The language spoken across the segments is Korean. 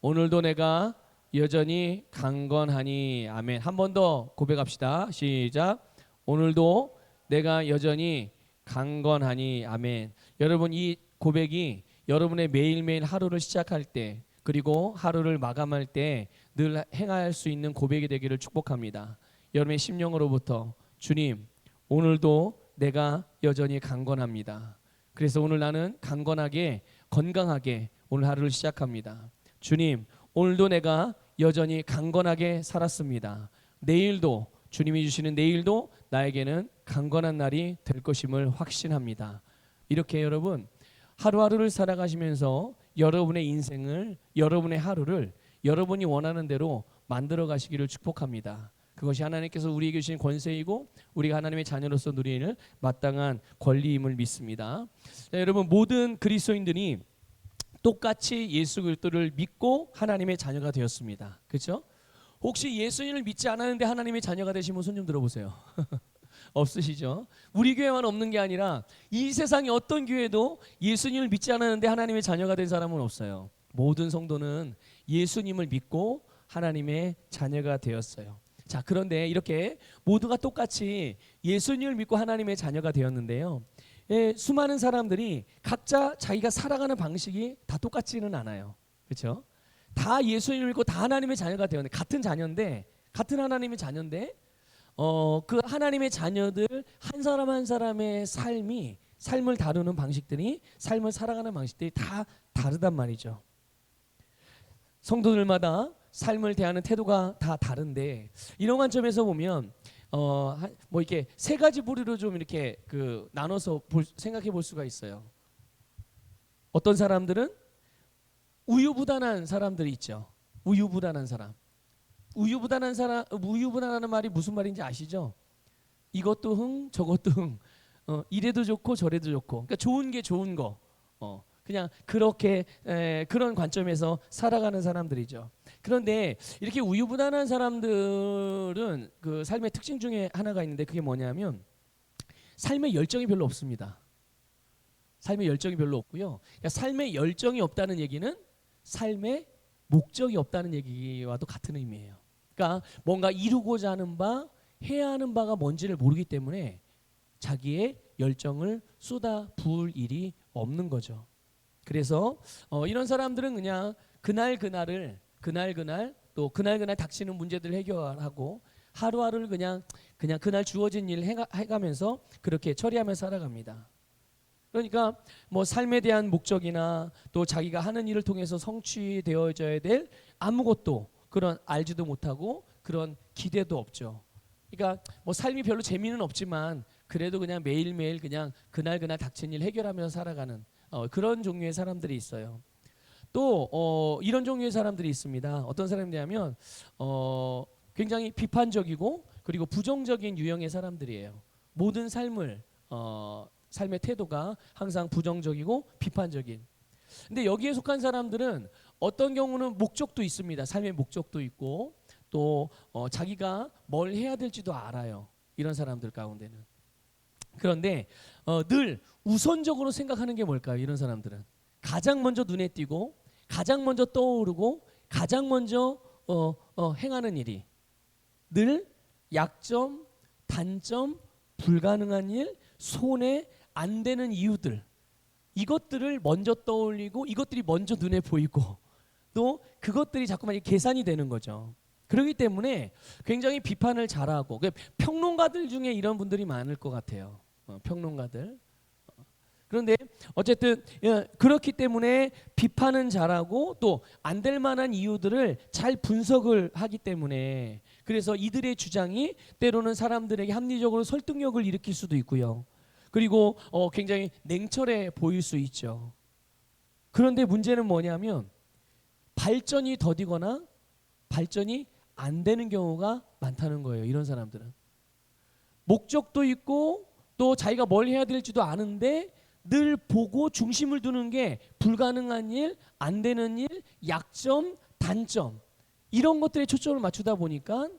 오늘도 내가 여전히 강건하니. 아멘. 한 번 더 고백합시다. 시작. 오늘도 내가 여전히 강건하니. 아멘. 여러분, 이 고백이 여러분의 매일매일 하루를 시작할 때 그리고 하루를 마감할 때 늘 행할 수 있는 고백이 되기를 축복합니다. 여러분의 심령으로부터 주님, 오늘도 내가 여전히 강건합니다. 그래서 오늘 나는 강건하게 건강하게 오늘 하루를 시작합니다. 주님, 오늘도 내가 여전히 강건하게 살았습니다. 내일도, 주님이 주시는 내일도 나에게는 강건한 날이 될 것임을 확신합니다. 이렇게 여러분, 하루하루를 살아가시면서 여러분의 인생을, 여러분의 하루를 여러분이 원하는 대로 만들어 가시기를 축복합니다. 그것이 하나님께서 우리에게 주신 권세이고 우리가 하나님의 자녀로서 누리는 마땅한 권리임을 믿습니다. 자, 여러분, 모든 그리스도인들이 똑같이 예수 그리스도를 믿고 하나님의 자녀가 되었습니다. 그렇죠? 혹시 예수님을 믿지 않았는데 하나님의 자녀가 되신 분 손 좀 들어보세요. 없으시죠? 우리 교회만 없는 게 아니라 이 세상의 어떤 교회도 예수님을 믿지 않았는데 하나님의 자녀가 된 사람은 없어요. 모든 성도는 예수님을 믿고 하나님의 자녀가 되었어요. 자, 그런데 이렇게 모두가 똑같이 예수님을 믿고 하나님의 자녀가 되었는데요. 수많은 사람들이 각자 자기가 살아가는 방식이 다 똑같지는 않아요. 그렇죠? 다 예수님을 믿고 다 하나님의 자녀가 되었는데 같은 자녀인데 같은 하나님의 자녀인데 그 하나님의 자녀들 한 사람 한 사람의 삶을 다루는 방식들이 삶을 살아가는 방식들이 다 다르단 말이죠. 성도들마다 삶을 대하는 태도가 다 다른데 이런 관점에서 보면 뭐 이렇게 세 가지 부류로 좀 이렇게 나눠서 생각해 볼 수가 있어요. 어떤 사람들은 우유부단한 사람들이 있죠. 우유부단한 사람. 우유부단하는 말이 무슨 말인지 아시죠? 이것도 흥, 저것도 흥. 이래도 좋고 저래도 좋고. 그러니까 좋은 게 좋은 거. 그냥 그렇게 그런 관점에서 살아가는 사람들이죠. 그런데 이렇게 우유부단한 사람들은 그 삶의 특징 중에 하나가 있는데 그게 뭐냐면 삶의 열정이 별로 없습니다. 삶의 열정이 별로 없고요. 그러니까 삶의 열정이 없다는 얘기는 삶의 목적이 없다는 얘기와도 같은 의미예요. 그러니까 뭔가 이루고자 하는 바, 해야 하는 바가 뭔지를 모르기 때문에 자기의 열정을 쏟아 부을 일이 없는 거죠. 그래서 이런 사람들은 그냥 그날 또 그날 닥치는 문제들을 해결하고 하루하루를 그냥 그날 주어진 일을 해가면서 그렇게 처리하며 살아갑니다. 그러니까 뭐 삶에 대한 목적이나 또 자기가 하는 일을 통해서 성취되어져야 될 아무것도 그런 알지도 못하고 그런 기대도 없죠. 그러니까 뭐 삶이 별로 재미는 없지만 그래도 그냥 매일매일 그냥 그날 닥친 일 해결하면서 살아가는 그런 종류의 사람들이 있어요. 또 이런 종류의 사람들이 있습니다. 어떤 사람이냐면 굉장히 비판적이고 그리고 부정적인 유형의 사람들이에요. 모든 삶의 태도가 항상 부정적이고 비판적인. 근데 여기에 속한 사람들은 어떤 경우는 목적도 있습니다. 삶의 목적도 있고 또 자기가 뭘 해야 될지도 알아요. 이런 사람들 가운데는. 그런데 늘 우선적으로 생각하는 게 뭘까요? 이런 사람들은 가장 먼저 눈에 띄고 가장 먼저 떠오르고 가장 먼저 행하는 일이 늘 약점, 단점, 불가능한 일, 손에 안 되는 이유들, 이것들을 먼저 떠올리고 이것들이 먼저 눈에 보이고 또 그것들이 자꾸만 계산이 되는 거죠. 그렇기 때문에 굉장히 비판을 잘하고 평론가들 중에 이런 분들이 많을 것 같아요. 평론가들. 그런데 어쨌든 그렇기 때문에 비판은 잘하고 또 안 될 만한 이유들을 잘 분석을 하기 때문에 그래서 이들의 주장이 때로는 사람들에게 합리적으로 설득력을 일으킬 수도 있고요. 그리고 굉장히 냉철해 보일 수 있죠. 그런데 문제는 뭐냐면 발전이 더디거나 발전이 안 되는 경우가 많다는 거예요. 이런 사람들은 목적도 있고 또 자기가 뭘 해야 될지도 아는데 늘 보고 중심을 두는 게 불가능한 일, 안 되는 일, 약점, 단점 이런 것들에 초점을 맞추다 보니까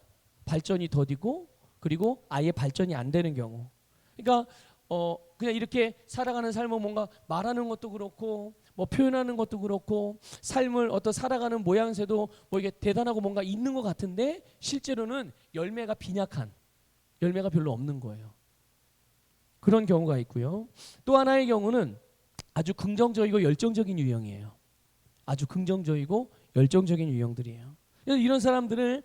발전이 더디고 그리고 아예 발전이 안 되는 경우. 그러니까 그냥 이렇게 살아가는 삶은 뭔가 말하는 것도 그렇고 뭐 표현하는 것도 그렇고 삶을 어떤 살아가는 모양새도 뭐 이게 대단하고 뭔가 있는 것 같은데 실제로는 열매가 빈약한, 열매가 별로 없는 거예요. 그런 경우가 있고요. 또 하나의 경우는 아주 긍정적이고 열정적인 유형이에요. 아주 긍정적이고 열정적인 유형들이에요. 이런 사람들을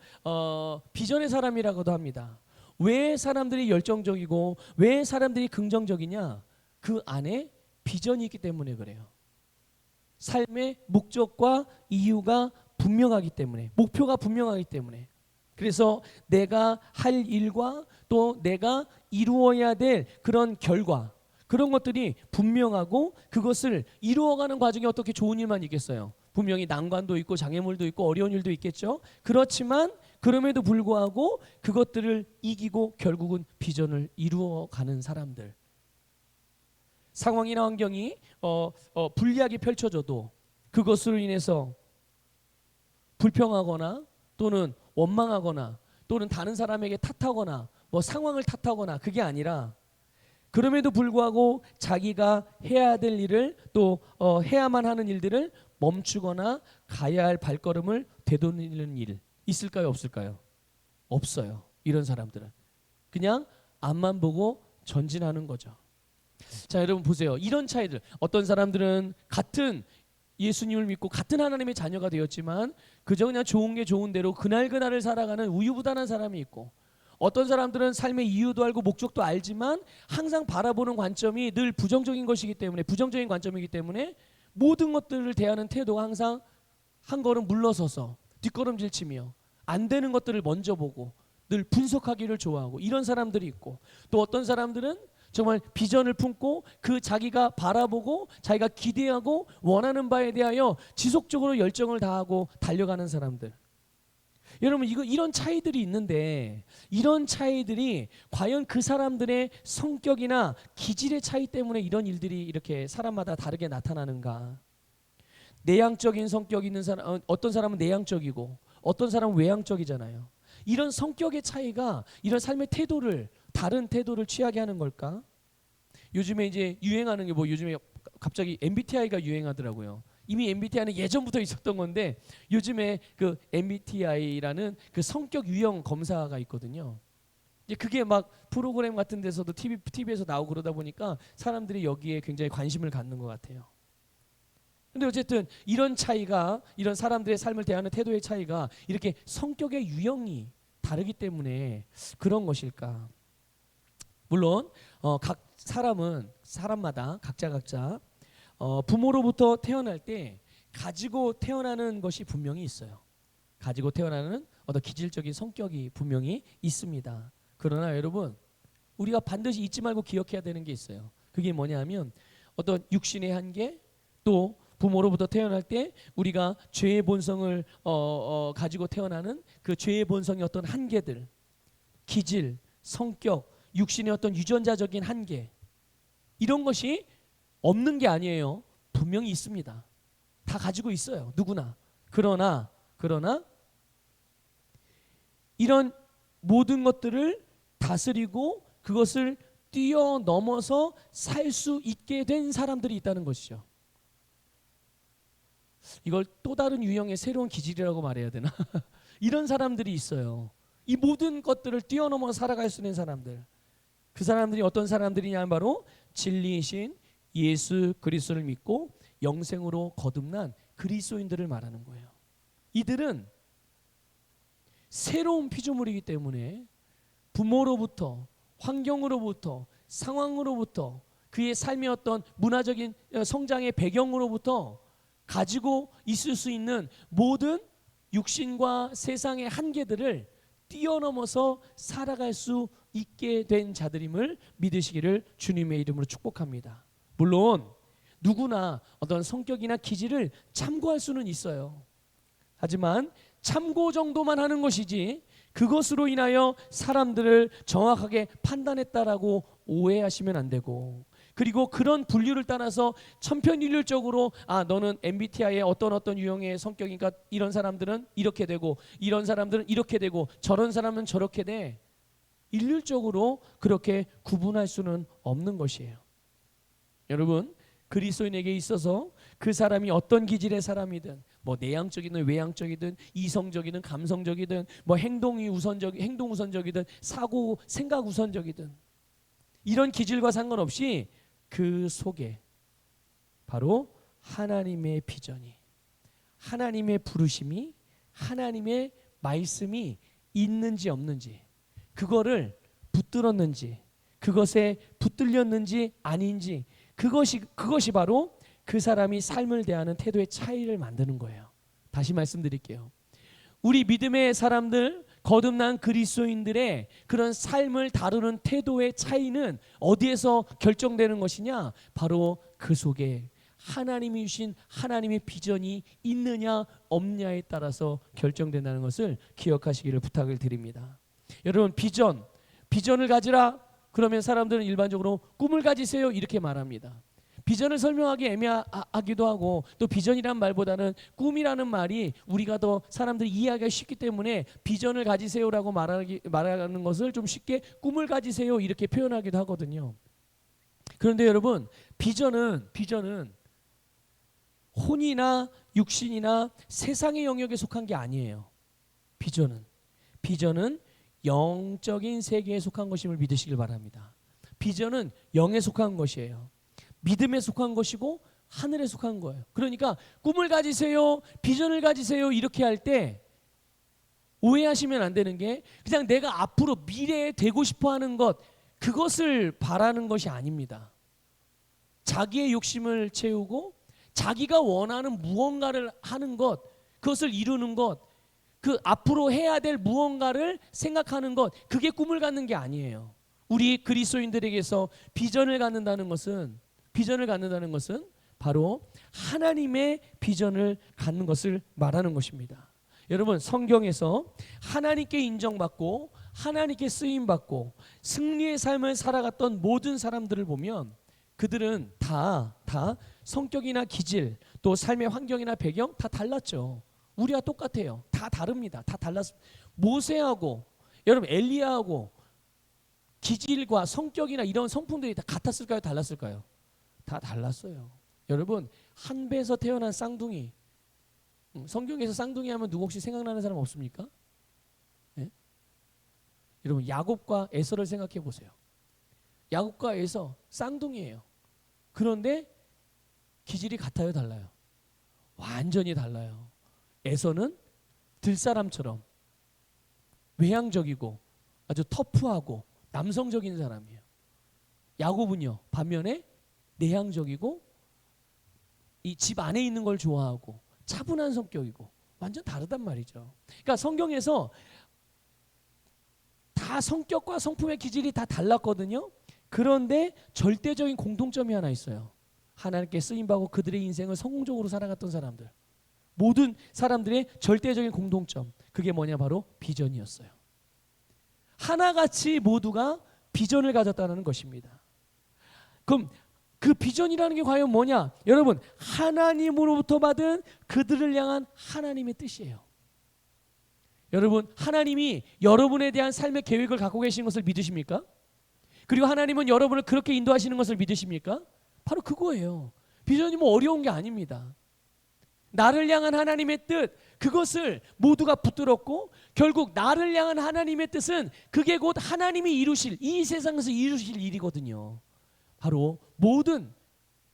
비전의 사람이라고도 합니다. 왜 사람들이 열정적이고 왜 사람들이 긍정적이냐? 그 안에 비전이 있기 때문에 그래요. 삶의 목적과 이유가 분명하기 때문에, 목표가 분명하기 때문에. 그래서 내가 할 일과 또 내가 이루어야 될 그런 결과, 그런 것들이 분명하고 그것을 이루어가는 과정에 어떻게 좋은 일만 있겠어요. 분명히 난관도 있고 장애물도 있고 어려운 일도 있겠죠. 그렇지만 그럼에도 불구하고 그것들을 이기고 결국은 비전을 이루어가는 사람들. 상황이나 환경이 불리하게 펼쳐져도 그것으로 인해서 불평하거나 또는 원망하거나 또는 다른 사람에게 탓하거나 뭐 상황을 탓하거나 그게 아니라 그럼에도 불구하고 자기가 해야 될 일을 또 해야만 하는 일들을 멈추거나 가야 할 발걸음을 되돌리는 일 있을까요? 없을까요? 없어요. 이런 사람들은 그냥 앞만 보고 전진하는 거죠. 자, 여러분 보세요. 이런 차이들, 어떤 사람들은 같은 예수님을 믿고 같은 하나님의 자녀가 되었지만 그저 그냥 좋은 게 좋은 대로 그날그날을 살아가는 우유부단한 사람이 있고, 어떤 사람들은 삶의 이유도 알고 목적도 알지만 항상 바라보는 관점이 늘 부정적인 것이기 때문에, 부정적인 관점이기 때문에 모든 것들을 대하는 태도가 항상 한 걸음 물러서서 뒷걸음질 치며 안 되는 것들을 먼저 보고 늘 분석하기를 좋아하고 이런 사람들이 있고, 또 어떤 사람들은 정말 비전을 품고 그 자기가 바라보고 자기가 기대하고 원하는 바에 대하여 지속적으로 열정을 다하고 달려가는 사람들. 여러분 이런 차이들이 있는데 이런 차이들이 과연 그 사람들의 성격이나 기질의 차이 때문에 이런 일들이 이렇게 사람마다 다르게 나타나는가? 내향적인 성격이 있는 사람, 어떤 사람은 내향적이고 어떤 사람은 외향적이잖아요. 이런 성격의 차이가 이런 삶의 태도를, 다른 태도를 취하게 하는 걸까? 요즘에 이제 유행하는 게 뭐 요즘에 갑자기 MBTI가 유행하더라고요. 이미 MBTI는 예전부터 있었던 건데 요즘에 그 MBTI라는 그 성격 유형 검사가 있거든요. 이제 그게 막 프로그램 같은 데서도 TV에서 나오고 그러다 보니까 사람들이 여기에 굉장히 관심을 갖는 것 같아요. 근데 어쨌든 이런 차이가, 이런 사람들의 삶을 대하는 태도의 차이가 이렇게 성격의 유형이 다르기 때문에 그런 것일까? 물론 각 사람마다 각자 부모로부터 태어날 때 가지고 태어나는 것이 분명히 있어요. 가지고 태어나는 어떤 기질적인 성격이 분명히 있습니다. 그러나 여러분, 우리가 반드시 잊지 말고 기억해야 되는 게 있어요. 그게 뭐냐면 어떤 육신의 한계, 또 부모로부터 태어날 때 우리가 죄의 본성을 가지고 태어나는 그 죄의 본성의 어떤 한계들, 기질, 성격, 육신의 어떤 유전자적인 한계, 이런 것이 없는 게 아니에요. 분명히 있습니다. 다 가지고 있어요. 누구나. 그러나 이런 모든 것들을 다스리고 그것을 뛰어넘어서 살 수 있게 된 사람들이 있다는 것이죠. 이걸 또 다른 유형의 새로운 기질이라고 말해야 되나? 이런 사람들이 있어요. 이 모든 것들을 뛰어넘어 살아갈 수 있는 사람들. 그 사람들이 어떤 사람들이냐 하면 바로 진리이신 예수 그리스도를 믿고 영생으로 거듭난 그리스도인들을 말하는 거예요. 이들은 새로운 피조물이기 때문에 부모로부터, 환경으로부터, 상황으로부터, 그의 삶의 어떤 문화적인 성장의 배경으로부터 가지고 있을 수 있는 모든 육신과 세상의 한계들을 뛰어넘어서 살아갈 수 있게 된 자들임을 믿으시기를 주님의 이름으로 축복합니다. 물론 누구나 어떤 성격이나 기질을 참고할 수는 있어요. 하지만 참고 정도만 하는 것이지 그것으로 인하여 사람들을 정확하게 판단했다라고 오해하시면 안 되고, 그리고 그런 분류를 따라서 천편일률적으로 너는 MBTI의 어떤 유형의 성격이니까 이런 사람들은 이렇게 되고 이런 사람들은 이렇게 되고 저런 사람은 저렇게 돼, 일률적으로 그렇게 구분할 수는 없는 것이에요. 여러분, 그리스도인에게 있어서 그 사람이 어떤 기질의 사람이든 뭐 내향적이든 외향적이든 이성적이든 감성적이든 뭐 행동 우선적이든 사고 생각 우선적이든 이런 기질과 상관없이 그 속에 바로 하나님의 비전이, 하나님의 부르심이, 하나님의 말씀이 있는지 없는지, 그거를 붙들었는지, 그것에 붙들렸는지 아닌지, 그것이 바로 그 사람이 삶을 대하는 태도의 차이를 만드는 거예요. 다시 말씀드릴게요. 우리 믿음의 사람들, 거듭난 그리스도인들의 그런 삶을 다루는 태도의 차이는 어디에서 결정되는 것이냐? 바로 그 속에 하나님이 주신 하나님의 비전이 있느냐 없느냐에 따라서 결정된다는 것을 기억하시기를 부탁을 드립니다. 여러분, 비전을 가지라 그러면 사람들은 일반적으로 꿈을 가지세요 이렇게 말합니다. 비전을 설명하기 애매하기도 하고, 또 비전이란 말보다는 꿈이라는 말이 우리가 더 사람들이 이해하기가 쉽기 때문에 비전을 가지세요라고 말하는 것을 좀 쉽게 꿈을 가지세요 이렇게 표현하기도 하거든요. 그런데 여러분, 비전은 혼이나 육신이나 세상의 영역에 속한 게 아니에요. 비전은 영적인 세계에 속한 것임을 믿으시길 바랍니다. 비전은 영에 속한 것이에요. 믿음에 속한 것이고 하늘에 속한 거예요. 그러니까 꿈을 가지세요, 비전을 가지세요 이렇게 할 때 오해하시면 안 되는 게, 그냥 내가 앞으로 미래에 되고 싶어 하는 것, 그것을 바라는 것이 아닙니다. 자기의 욕심을 채우고 자기가 원하는 무언가를 하는 것, 그것을 이루는 것, 그 앞으로 해야 될 무언가를 생각하는 것, 그게 꿈을 갖는 게 아니에요. 우리 그리스도인들에게서 비전을 갖는다는 것은 바로 하나님의 비전을 갖는 것을 말하는 것입니다. 여러분, 성경에서 하나님께 인정받고 하나님께 쓰임받고 승리의 삶을 살아갔던 모든 사람들을 보면 그들은 다 성격이나 기질, 또 삶의 환경이나 배경 다 달랐죠. 우리와 똑같아요. 다 다릅니다. 다 달랐습니다. 모세하고 여러분 엘리야하고 기질과 성격이나 이런 성품들이 다 같았을까요? 달랐을까요? 다 달랐어요. 여러분, 한 배에서 태어난 쌍둥이, 성경에서 쌍둥이 하면 누구 혹시 생각나는 사람 없습니까? 네? 여러분, 야곱과 에서를 생각해 보세요. 야곱과 에서 쌍둥이에요. 그런데 기질이 같아요, 달라요? 완전히 달라요. 에서는 들사람처럼 외향적이고 아주 터프하고 남성적인 사람이에요. 야곱은요, 반면에 내향적이고 이 집 안에 있는 걸 좋아하고 차분한 성격이고 완전 다르단 말이죠. 그러니까 성경에서 다 성격과 성품의 기질이 다 달랐거든요. 그런데 절대적인 공통점이 하나 있어요. 하나님께 쓰임받고 그들의 인생을 성공적으로 살아갔던 사람들, 모든 사람들의 절대적인 공통점, 그게 뭐냐? 바로 비전이었어요. 하나같이 모두가 비전을 가졌다는 것입니다. 그럼 그 비전이라는 게 과연 뭐냐? 여러분, 하나님으로부터 받은 그들을 향한 하나님의 뜻이에요. 여러분, 하나님이 여러분에 대한 삶의 계획을 갖고 계신 것을 믿으십니까? 그리고 하나님은 여러분을 그렇게 인도하시는 것을 믿으십니까? 바로 그거예요. 비전이 뭐 어려운 게 아닙니다. 나를 향한 하나님의 뜻, 그것을 모두가 붙들었고, 결국 나를 향한 하나님의 뜻은 그게 곧 하나님이 이루실, 이 세상에서 이루실 일이거든요. 바로 모든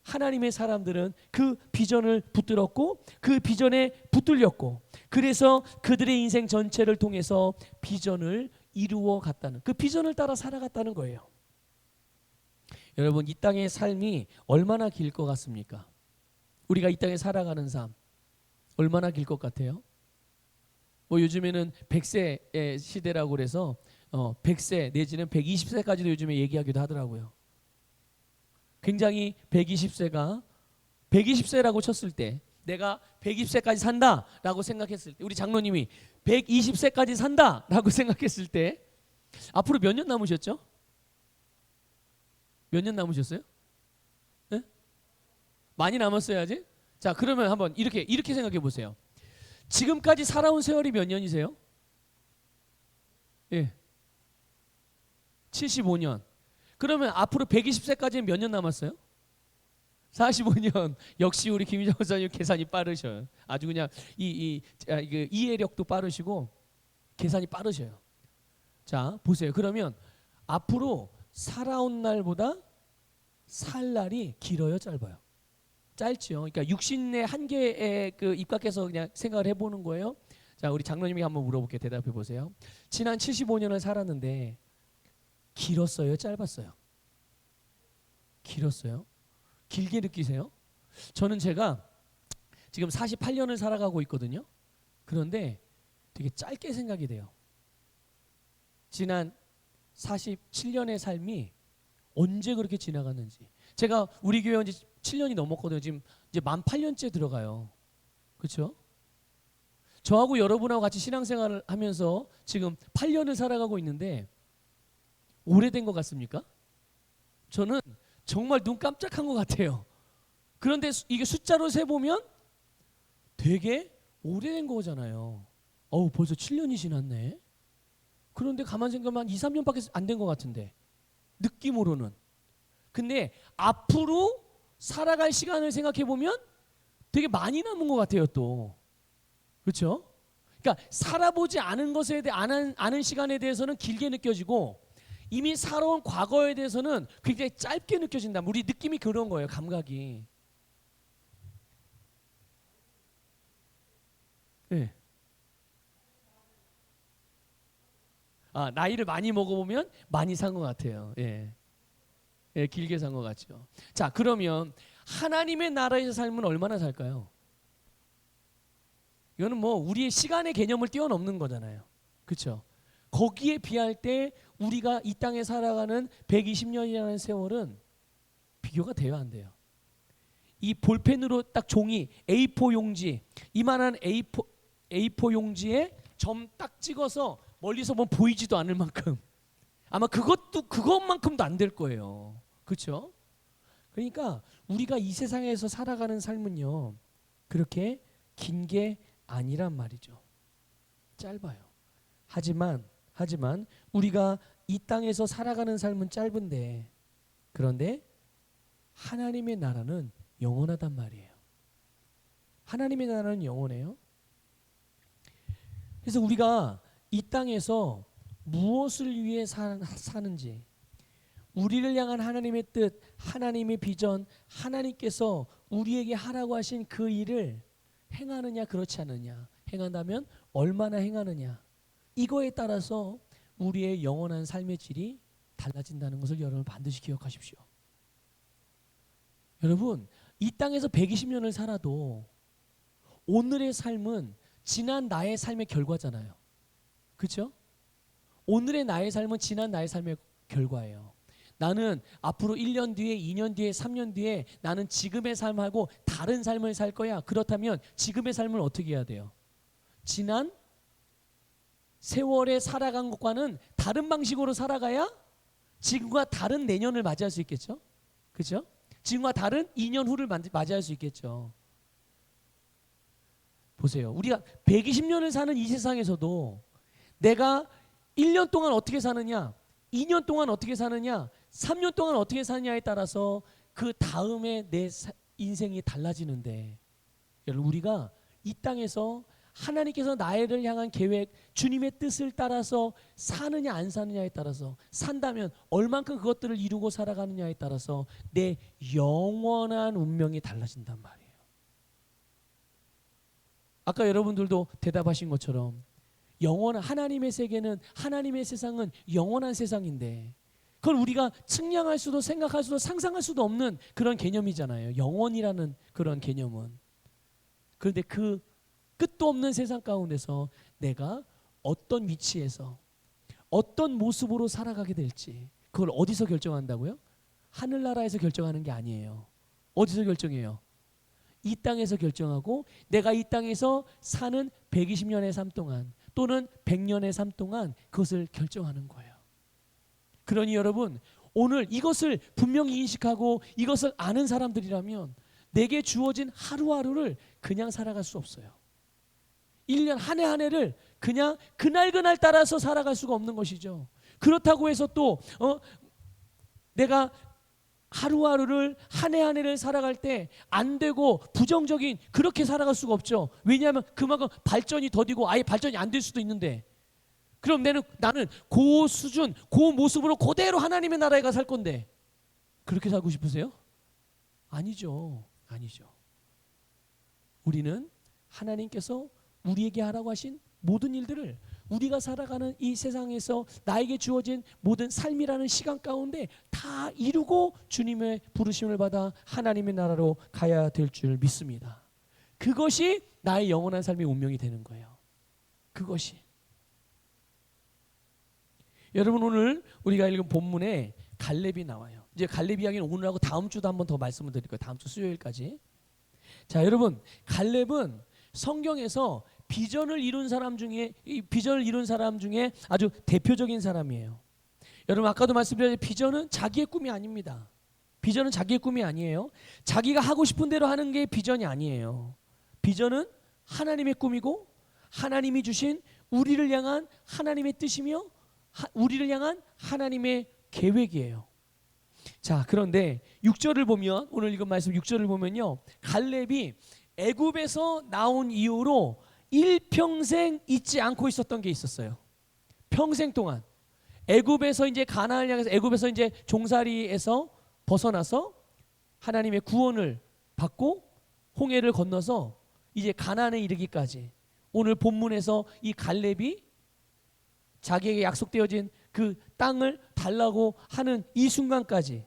하나님의 사람들은 그 비전을 붙들었고 그 비전에 붙들렸고, 그래서 그들의 인생 전체를 통해서 비전을 이루어 갔다는, 그 비전을 따라 살아갔다는 거예요. 여러분, 이 땅의 삶이 얼마나 길 것 같습니까? 우리가 이 땅에 살아가는 삶 얼마나 길 것 같아요? 뭐 요즘에는 100세의 시대라고 그래서 100세 내지는 120세까지도 요즘에 얘기하기도 하더라고요. 굉장히 120세라고 쳤을 때, 내가 120세까지 산다라고 생각했을 때, 우리 장로님이 120세까지 산다라고 생각했을 때 앞으로 몇 년 남으셨죠? 몇 년 남으셨어요? 네? 많이 남았어야지. 자, 그러면 한번 이렇게 생각해 보세요. 지금까지 살아온 세월이 몇 년이세요? 예. 75년. 그러면 앞으로 120세까지는 몇 년 남았어요? 45년 역시 우리 김희정 목사님 계산이 빠르셔요. 아주 그냥 이해력도 빠르시고 계산이 빠르셔요. 자, 보세요. 그러면 앞으로 살아온 날보다 살 날이 길어요, 짧아요? 짧죠. 그러니까 육신의 한계에 입각해서 그냥 생각을 해보는 거예요. 자, 우리 장로님이 한번 물어볼게요. 대답해 보세요. 지난 75년을 살았는데 길었어요, 짧았어요? 길었어요? 길게 느끼세요? 저는 제가 지금 48년을 살아가고 있거든요. 그런데 되게 짧게 생각이 돼요. 지난 47년의 삶이 언제 그렇게 지나갔는지. 제가 우리 교회 온 지 7년이 넘었거든요. 지금 이제 만 8년째 들어가요. 그렇죠? 저하고 여러분하고 같이 신앙생활을 하면서 지금 8년을 살아가고 있는데 오래된 것 같습니까? 저는 정말 눈 깜짝한 것 같아요. 그런데 이게 숫자로 세보면 되게 오래된 거잖아요. 벌써 7년이 지났네. 그런데 가만 생각하면 2, 3년밖에 안 된 것 같은데 느낌으로는. 근데 앞으로 살아갈 시간을 생각해 보면 되게 많이 남은 것 같아요 또. 그렇죠? 그러니까 살아보지 않은 것에 대해 아는 시간에 대해서는 길게 느껴지고 이미 살아온 과거에 대해서는 굉장히 짧게 느껴진다. 우리 느낌이 그런 거예요. 감각이. 네. 나이를 많이 먹어보면 많이 산 것 같아요. 예. 예, 길게 산 것 같죠. 자, 그러면 하나님의 나라에서 살면 얼마나 살까요? 이거는 뭐 우리의 시간의 개념을 뛰어넘는 거잖아요. 그렇죠? 거기에 비할 때 우리가 이 땅에 살아가는 120년이라는 세월은 비교가 돼요, 안 돼요? 이 볼펜으로 딱 종이 A4 용지, 이만한 A4 용지에 점 딱 찍어서 멀리서 보면 보이지도 않을 만큼, 아마 그것만큼도 안 될 거예요. 그렇죠? 그러니까 우리가 이 세상에서 살아가는 삶은요, 그렇게 긴 게 아니란 말이죠. 짧아요. 하지만 우리가 이 땅에서 살아가는 삶은 짧은데, 그런데 하나님의 나라는 영원하단 말이에요. 하나님의 나라는 영원해요. 그래서 우리가 이 땅에서 무엇을 위해 사는지, 우리를 향한 하나님의 뜻, 하나님의 비전, 하나님께서 우리에게 하라고 하신 그 일을 행하느냐 그렇지 않느냐, 행한다면 얼마나 행하느냐, 이거에 따라서 우리의 영원한 삶의 질이 달라진다는 것을 여러분 반드시 기억하십시오. 여러분, 이 땅에서 120년을 살아도 오늘의 삶은 지난 나의 삶의 결과잖아요. 그렇죠? 오늘의 나의 삶은 지난 나의 삶의 결과예요. 나는 앞으로 1년 뒤에, 2년 뒤에, 3년 뒤에 나는 지금의 삶하고 다른 삶을 살 거야. 그렇다면 지금의 삶을 어떻게 해야 돼요? 지난 세월에 살아간 것과는 다른 방식으로 살아가야 지금과 다른 내년을 맞이할 수 있겠죠? 그렇죠? 지금과 다른 2년 후를 맞이할 수 있겠죠. 보세요. 우리가 120년을 사는 이 세상에서도 내가 1년 동안 어떻게 사느냐, 2년 동안 어떻게 사느냐, 3년 동안 어떻게 사느냐에 따라서 그 다음에 내 인생이 달라지는데, 여러분, 우리가 이 땅에서 하나님께서 나를 향한 계획, 주님의 뜻을 따라서 사느냐 안 사느냐에 따라서, 산다면 얼만큼 그것들을 이루고 살아가느냐에 따라서 내 영원한 운명이 달라진단 말이에요. 아까 여러분들도 대답하신 것처럼 영원한 하나님의 세계는, 하나님의 세상은 영원한 세상인데, 그걸 우리가 측량할 수도 생각할 수도 상상할 수도 없는 그런 개념이잖아요. 영원이라는 그런 개념은. 그런데 그 끝도 없는 세상 가운데서 내가 어떤 위치에서 어떤 모습으로 살아가게 될지, 그걸 어디서 결정한다고요? 하늘나라에서 결정하는 게 아니에요. 어디서 결정해요? 이 땅에서 결정하고, 내가 이 땅에서 사는 120년의 삶 동안 또는 100년의 삶 동안 그것을 결정하는 거예요. 그러니 여러분, 오늘 이것을 분명히 인식하고 이것을 아는 사람들이라면 내게 주어진 하루하루를 그냥 살아갈 수 없어요. 1년 한 해 한 해를 그냥 그날 따라서 살아갈 수가 없는 것이죠. 그렇다고 해서 또 내가 하루하루를 한 해 한 해를 살아갈 때 안 되고 부정적인 그렇게 살아갈 수가 없죠. 왜냐하면 그만큼 발전이 더디고 아예 발전이 안 될 수도 있는데, 그럼 나는 그 수준, 그 모습으로 그대로 하나님의 나라에 가 살 건데 그렇게 살고 싶으세요? 아니죠. 아니죠. 우리는 하나님께서 우리에게 하라고 하신 모든 일들을 우리가 살아가는 이 세상에서 나에게 주어진 모든 삶이라는 시간 가운데 다 이루고 주님의 부르심을 받아 하나님의 나라로 가야 될 줄 믿습니다. 그것이 나의 영원한 삶의 운명이 되는 거예요. 그것이. 여러분, 오늘 우리가 읽은 본문에 갈렙이 나와요. 이제 갈렙 이야기는 오늘하고 다음 주도 한번 더 말씀을 드릴 거예요. 다음 주 수요일까지. 자, 여러분, 갈렙은 성경에서 비전을 이룬 사람 중에 아주 대표적인 사람이에요. 여러분, 아까도 말씀드렸듯이 비전은 자기의 꿈이 아닙니다. 비전은 자기의 꿈이 아니에요. 자기가 하고 싶은 대로 하는 게 비전이 아니에요. 비전은 하나님의 꿈이고 하나님이 주신 우리를 향한 하나님의 뜻이며 우리를 향한 하나님의 계획이에요. 자, 그런데 6절을 보면, 오늘 읽은 말씀 6절을 보면요, 갈렙이 애굽에서 나온 이후로 일평생 잊지 않고 있었던 게 있었어요. 평생 동안 애굽에서 이제 가나안을 향해서, 애굽에서 이제 종살이에서 벗어나서 하나님의 구원을 받고 홍해를 건너서 이제 가나안에 이르기까지, 오늘 본문에서 이 갈렙이 자기에게 약속되어진 그 땅을 달라고 하는 이 순간까지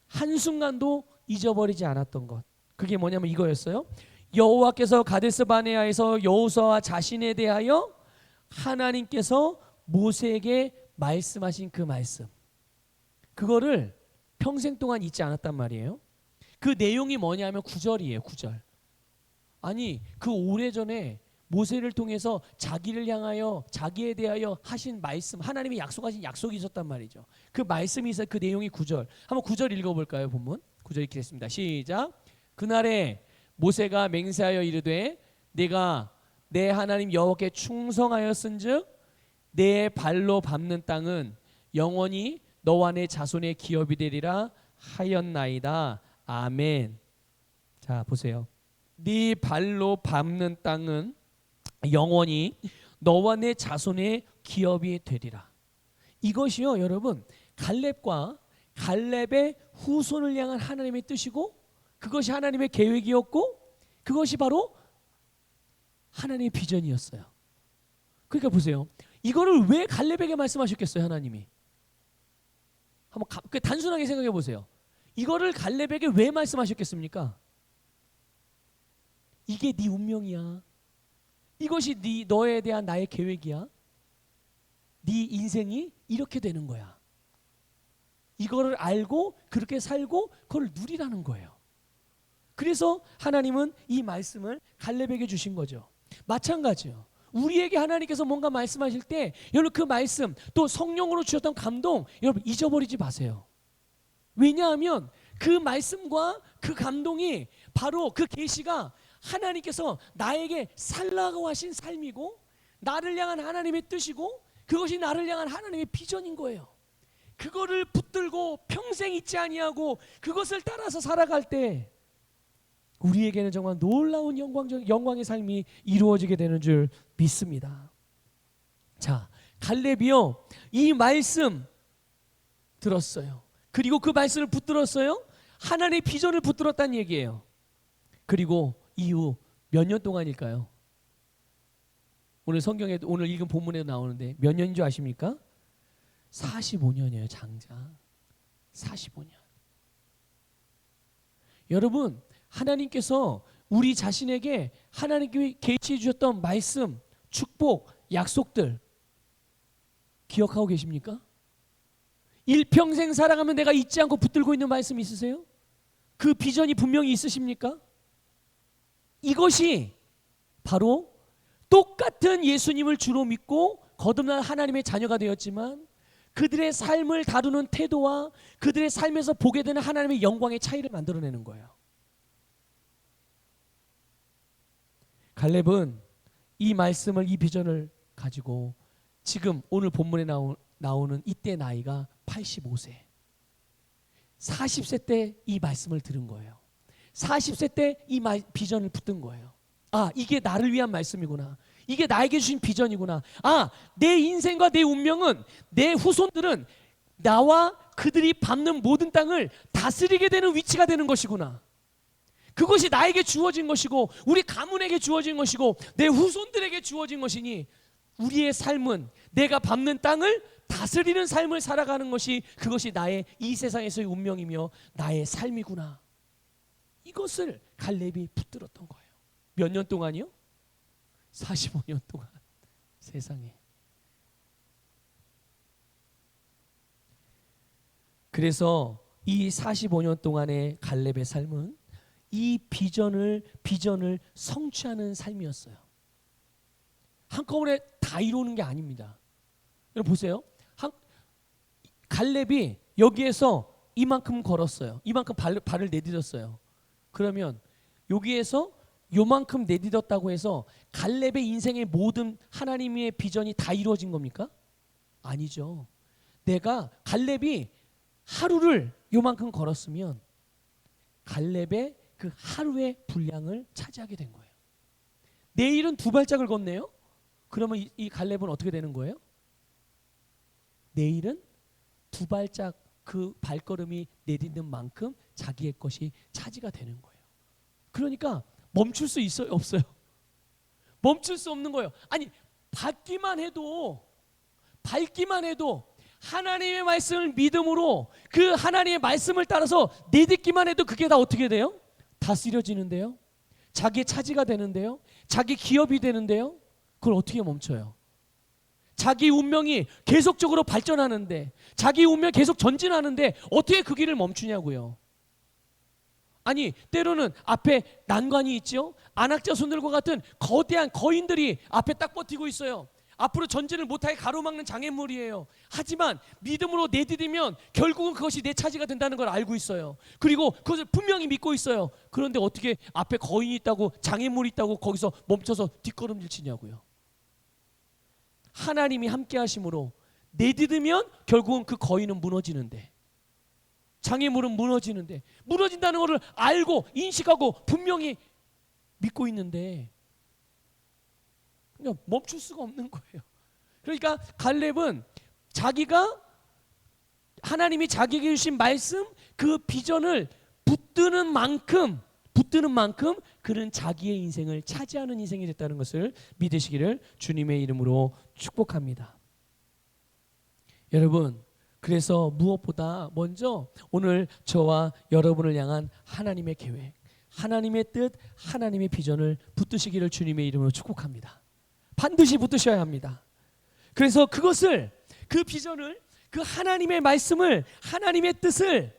한순간도 잊어버리지 않았던 것, 그게 뭐냐면 이거였어요. 여호와께서 가데스 바네아에서 여호수아와 자신에 대하여 하나님께서 모세에게 말씀하신 그 말씀, 그거를 평생 동안 잊지 않았단 말이에요. 그 내용이 뭐냐면 9절이에요. 9절. 아니, 그 오래전에 모세를 통해서 자기를 향하여, 자기에 대하여 하신 말씀, 하나님이 약속하신 약속이 있었단 말이죠. 그 말씀이 있어. 그 내용이 9절. 한번 9절 읽어볼까요? 본문 9절 읽겠습니다. 시작. 그날에 모세가 맹세하여 이르되 내가 내 하나님 여호와께 충성하였은즉 내 발로 밟는 땅은 영원히 너와 내 자손의 기업이 되리라 하였나이다. 아멘. 자, 보세요. 네 발로 밟는 땅은 영원히 너와 내 자손의 기업이 되리라. 이것이요, 여러분, 갈렙과 갈렙의 후손을 향한 하나님의 뜻이고, 그것이 하나님의 계획이었고, 그것이 바로 하나님의 비전이었어요. 그러니까 보세요. 이거를 왜 갈렙에게 말씀하셨겠어요, 하나님이? 한번 단순하게 생각해 보세요. 이거를 갈렙에게 왜 말씀하셨겠습니까? 이게 네 운명이야. 이것이 너에 대한 나의 계획이야. 네 인생이 이렇게 되는 거야. 이거를 알고 그렇게 살고 그걸 누리라는 거예요. 그래서 하나님은 이 말씀을 갈렙에게 주신 거죠. 마찬가지요. 우리에게 하나님께서 뭔가 말씀하실 때 여러분, 그 말씀 또 성령으로 주셨던 감동, 여러분 잊어버리지 마세요. 왜냐하면 그 말씀과 그 감동이 바로 그 계시가 하나님께서 나에게 살라고 하신 삶이고, 나를 향한 하나님의 뜻이고, 그것이 나를 향한 하나님의 비전인 거예요. 그거를 붙들고 평생 잊지 아니하고 그것을 따라서 살아갈 때 우리에게는 정말 놀라운 영광의 삶이 이루어지게 되는 줄 믿습니다. 자, 갈렙이요, 이 말씀 들었어요. 그리고 그 말씀을 붙들었어요. 하나님의 비전을 붙들었다는 얘기예요. 그리고 이후 몇 년 동안일까요? 오늘 성경에, 오늘 읽은 본문에도 나오는데 몇 년인 줄 아십니까? 45년이에요. 장장 45년. 여러분, 하나님께서 우리 자신에게 하나님께 계시해 주셨던 말씀, 축복, 약속들 기억하고 계십니까? 일평생 살아가면 내가 잊지 않고 붙들고 있는 말씀 있으세요? 그 비전이 분명히 있으십니까? 이것이 바로 똑같은 예수님을 주로 믿고 거듭난 하나님의 자녀가 되었지만 그들의 삶을 다루는 태도와 그들의 삶에서 보게 되는 하나님의 영광의 차이를 만들어내는 거예요. 갈렙은 이 말씀을, 이 비전을 가지고 지금 오늘 본문에 나오는 이때 나이가 85세. 40세 때 이 말씀을 들은 거예요. 40세 때 이 비전을 붙든 거예요. 아, 이게 나를 위한 말씀이구나. 이게 나에게 주신 비전이구나. 아, 내 인생과 내 운명은, 내 후손들은 나와 그들이 밟는 모든 땅을 다스리게 되는 위치가 되는 것이구나. 그것이 나에게 주어진 것이고 우리 가문에게 주어진 것이고 내 후손들에게 주어진 것이니 우리의 삶은 내가 밟는 땅을 다스리는 삶을 살아가는 것이, 그것이 나의 이 세상에서의 운명이며 나의 삶이구나. 이것을 갈렙이 붙들었던 거예요. 몇 년 동안이요? 45년 동안. 세상에. 그래서 이 45년 동안의 갈렙의 삶은 이 비전을 성취하는 삶이었어요. 한꺼번에 다 이루는 게 아닙니다. 여러분 보세요. 갈렙이 여기에서 이만큼 걸었어요. 이만큼 발을 내딛었어요. 그러면 여기에서 요만큼 내딛었다고 해서 갈렙의 인생의 모든 하나님의 비전이 다 이루어진 겁니까? 아니죠. 갈렙이 하루를 요만큼 걸었으면 갈렙의 그 하루의 분량을 차지하게 된 거예요. 내일은 2발짝을 걷네요. 그러면 이 갈렙은 어떻게 되는 거예요? 내일은 2발짝 그 발걸음이 내딛는 만큼 자기의 것이 차지가 되는 거예요. 그러니까 멈출 수 있어요, 없어요? 멈출 수 없는 거예요. 아니, 밟기만 해도 하나님의 말씀을 믿음으로 그 하나님의 말씀을 따라서 내딛기만 해도 그게 다 어떻게 돼요? 다스려지는데요. 자기의 차지가 되는데요. 자기 기업이 되는데요. 그걸 어떻게 멈춰요? 자기 운명이 계속적으로 발전하는데, 자기 운명이 계속 전진하는데 어떻게 그 길을 멈추냐고요. 아니, 때로는 앞에 난관이 있죠. 안악자 손들과 같은 거대한 거인들이 앞에 딱 버티고 있어요. 앞으로 전진을 못하게 가로막는 장애물이에요. 하지만 믿음으로 내디디면 결국은 그것이 내 차지가 된다는 걸 알고 있어요. 그리고 그것을 분명히 믿고 있어요. 그런데 어떻게 앞에 거인이 있다고, 장애물이 있다고 거기서 멈춰서 뒷걸음질 치냐고요. 하나님이 함께 하심으로 내디디면 결국은 그 거인은 무너지는데, 장애물은 무너지는데, 무너진다는 것을 알고 인식하고 분명히 믿고 있는데 그냥 멈출 수가 없는 거예요. 그러니까 갈렙은 자기가, 하나님이 자기에게 주신 말씀, 그 비전을 붙드는 만큼 그는 자기의 인생을 차지하는 인생이 됐다는 것을 믿으시기를 주님의 이름으로 축복합니다. 여러분, 그래서 무엇보다 먼저 오늘 저와 여러분을 향한 하나님의 계획, 하나님의 뜻, 하나님의 비전을 붙드시기를 주님의 이름으로 축복합니다. 반드시 붙드셔야 합니다. 그래서 그것을, 그 비전을, 그 하나님의 말씀을, 하나님의 뜻을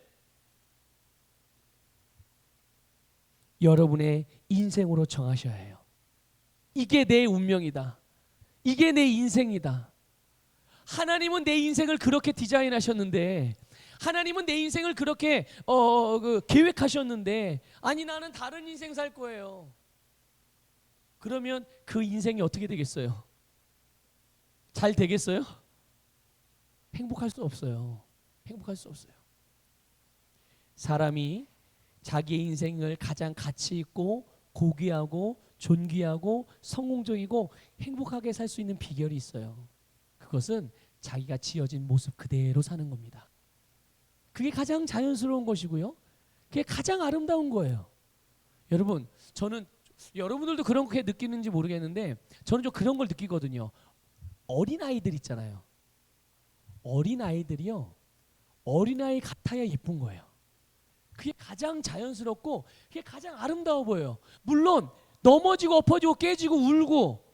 여러분의 인생으로 정하셔야 해요. 이게 내 운명이다. 이게 내 인생이다. 하나님은 내 인생을 그렇게 디자인하셨는데, 하나님은 내 인생을 그렇게 계획하셨는데, 아니 나는 다른 인생 살 거예요. 그러면 그 인생이 어떻게 되겠어요? 잘 되겠어요? 행복할 수 없어요. 행복할 수 없어요. 사람이 자기의 인생을 가장 가치 있고 고귀하고 존귀하고 성공적이고 행복하게 살 수 있는 비결이 있어요. 그것은 자기가 지어진 모습 그대로 사는 겁니다. 그게 가장 자연스러운 것이고요. 그게 가장 아름다운 거예요. 여러분, 저는 여러분들도 그렇게 느끼는지 모르겠는데 저는 좀 그런 걸 느끼거든요. 어린아이들 있잖아요. 어린아이들이요, 어린아이 같아야 예쁜 거예요. 그게 가장 자연스럽고 그게 가장 아름다워 보여요. 물론 넘어지고 엎어지고 깨지고 울고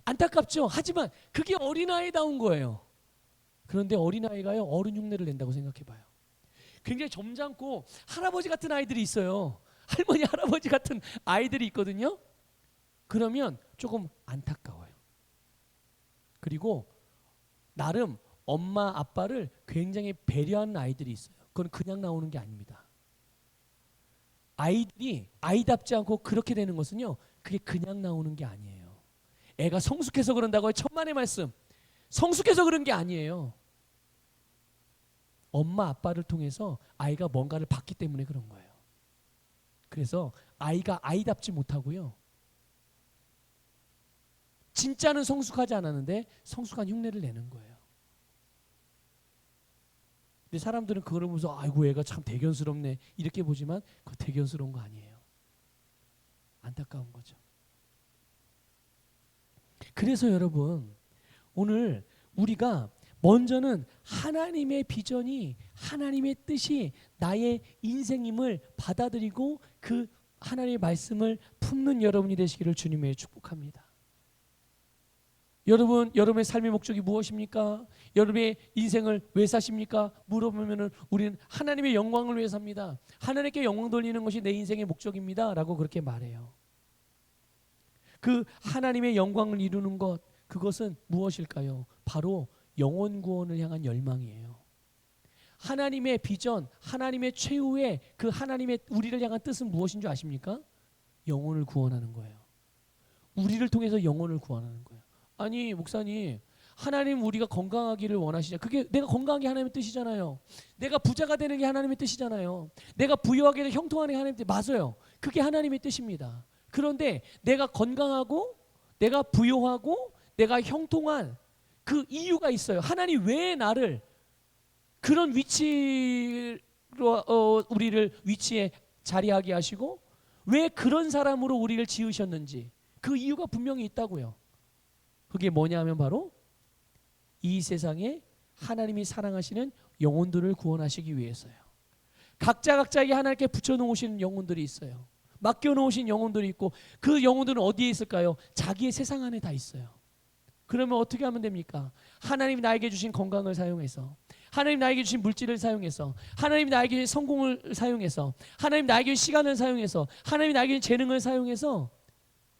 안타깝죠. 하지만 그게 어린아이다운 거예요. 그런데 어린아이가요, 어른 흉내를 낸다고 생각해봐요. 굉장히 점잖고 할아버지 같은 아이들이 있어요. 할머니 할아버지 같은 아이들이 있거든요. 그러면 조금 안타까워요. 그리고 나름 엄마 아빠를 굉장히 배려하는 아이들이 있어요. 그건 그냥 나오는 게 아닙니다. 아이들이 아이답지 않고 그렇게 되는 것은요, 그게 그냥 나오는 게 아니에요. 애가 성숙해서 그런다고 천만의 말씀, 성숙해서 그런 게 아니에요. 엄마 아빠를 통해서 아이가 뭔가를 받기 때문에 그런 거예요. 그래서 아이가 아이답지 못하고요. 진짜는 성숙하지 않았는데 성숙한 흉내를 내는 거예요. 근데 사람들은 그걸 보면서 아이고 얘가 참 대견스럽네 이렇게 보지만 그거 대견스러운 거 아니에요. 안타까운 거죠. 그래서 여러분 오늘 우리가 먼저는 하나님의 비전이 하나님의 뜻이 나의 인생임을 받아들이고 그 하나님의 말씀을 품는 여러분이 되시기를 주님의 축복합니다. 여러분, 여러분의 삶의 목적이 무엇입니까? 여러분의 인생을 왜 사십니까? 물어보면은 우리는 하나님의 영광을 위해 삽니다. 하나님께 영광 돌리는 것이 내 인생의 목적입니다. 라고 그렇게 말해요. 그 하나님의 영광을 이루는 것, 그것은 무엇일까요? 바로 영혼 구원을 향한 열망이에요. 하나님의 비전, 하나님의 최후의 그 하나님의 우리를 향한 뜻은 무엇인 줄 아십니까? 영혼을 구원하는 거예요. 우리를 통해서 영혼을 구원하는 거예요. 아니 목사님, 하나님 우리가 건강하기를 원하시죠. 그게 내가 건강한 게 하나님의 뜻이잖아요. 내가 부자가 되는 게 하나님의 뜻이잖아요. 내가 부유하게 되는 형통하는 게 하나님의 뜻. 맞아요. 그게 하나님의 뜻입니다. 그런데 내가 건강하고 내가 부유하고 내가 형통한 그 이유가 있어요. 하나님 왜 나를 그런 위치로 우리를 위치에 자리하게 하시고 왜 그런 사람으로 우리를 지으셨는지 그 이유가 분명히 있다고요. 그게 뭐냐 하면 바로 이 세상에 하나님이 사랑하시는 영혼들을 구원하시기 위해서요. 각자에게 하나님께 붙여놓으시는 영혼들이 있어요. 맡겨놓으신 영혼들이 있고 그 영혼들은 어디에 있을까요? 자기의 세상 안에 다 있어요. 그러면 어떻게 하면 됩니까? 하나님이 나에게 주신 건강을 사용해서, 하나님 나에게 주신 물질을 사용해서, 하나님 나에게 주신 성공을 사용해서, 하나님 나에게 주신 시간을 사용해서, 하나님 나에게 주신 재능을 사용해서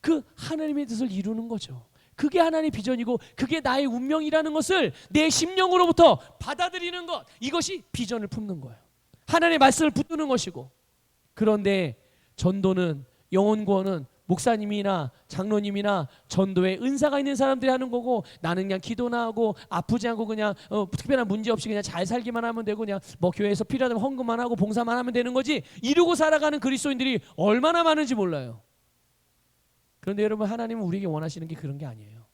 그 하나님의 뜻을 이루는 거죠. 그게 하나님의 비전이고 그게 나의 운명이라는 것을 내 심령으로부터 받아들이는 것, 이것이 비전을 품는 거예요. 하나님의 말씀을 붙드는 것이고. 그런데 전도는, 영혼 구원은 목사님이나 장로님이나 전도에 은사가 있는 사람들이 하는 거고, 나는 그냥 기도나 하고 아프지 않고 그냥 특별한 문제 없이 그냥 잘 살기만 하면 되고 그냥 뭐 교회에서 필요하다면 헌금만 하고 봉사만 하면 되는 거지, 이루고 살아가는 그리스도인들이 얼마나 많은지 몰라요. 그런데 여러분, 하나님은 우리에게 원하시는 게 그런 게 아니에요.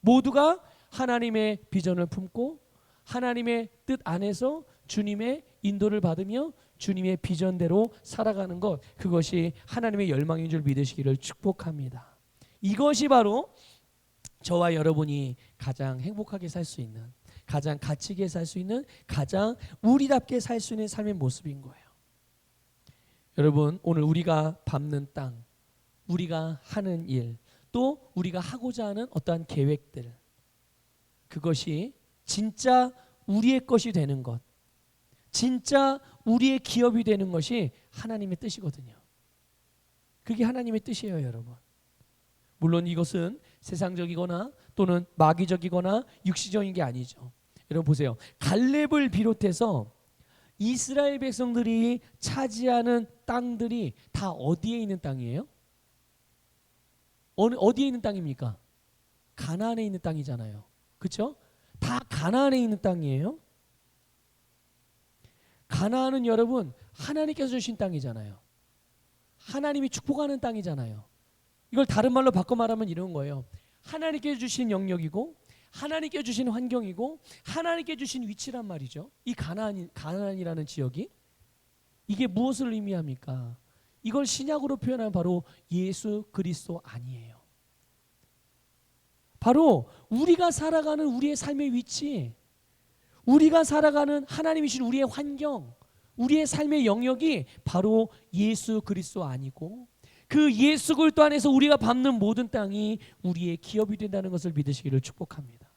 모두가 하나님의 비전을 품고 하나님의 뜻 안에서 주님의 인도를 받으며 주님의 비전대로 살아가는 것, 그것이 하나님의 열망인 줄 믿으시기를 축복합니다. 이것이 바로 저와 여러분이 가장 행복하게 살 수 있는, 가장 가치 있게 살 수 있는, 가장 우리답게 살 수 있는 삶의 모습인 거예요. 여러분, 오늘 우리가 밟는 땅, 우리가 하는 일, 또 우리가 하고자 하는 어떠한 계획들, 그것이 진짜 우리의 것이 되는 것, 진짜 우리의 기업이 되는 것이 하나님의 뜻이거든요. 그게 하나님의 뜻이에요, 여러분. 물론 이것은 세상적이거나 또는 마귀적이거나 육시적인 게 아니죠. 여러분 보세요. 갈렙을 비롯해서 이스라엘 백성들이 차지하는 땅들이 다 어디에 있는 땅이에요? 어디에 있는 땅입니까? 가나안에 있는 땅이잖아요. 그렇죠? 다 가나안에 있는 땅이에요. 가나안은 여러분 하나님께서 주신 땅이잖아요. 하나님이 축복하는 땅이잖아요. 이걸 다른 말로 바꿔 말하면 이런 거예요. 하나님께서 주신 영역이고 하나님께서 주신 환경이고 하나님께서 주신 위치란 말이죠. 이 가나안이라는 지역이 이게 무엇을 의미합니까? 이걸 신약으로 표현하면 바로 예수 그리스도 아니에요. 바로 우리가 살아가는 우리의 삶의 위치, 우리가 살아가는 하나님이 주신 우리의 환경, 우리의 삶의 영역이 바로 예수 그리스도 아니고 그 예수 그리스도 안에서 우리가 밟는 모든 땅이 우리의 기업이 된다는 것을 믿으시기를 축복합니다.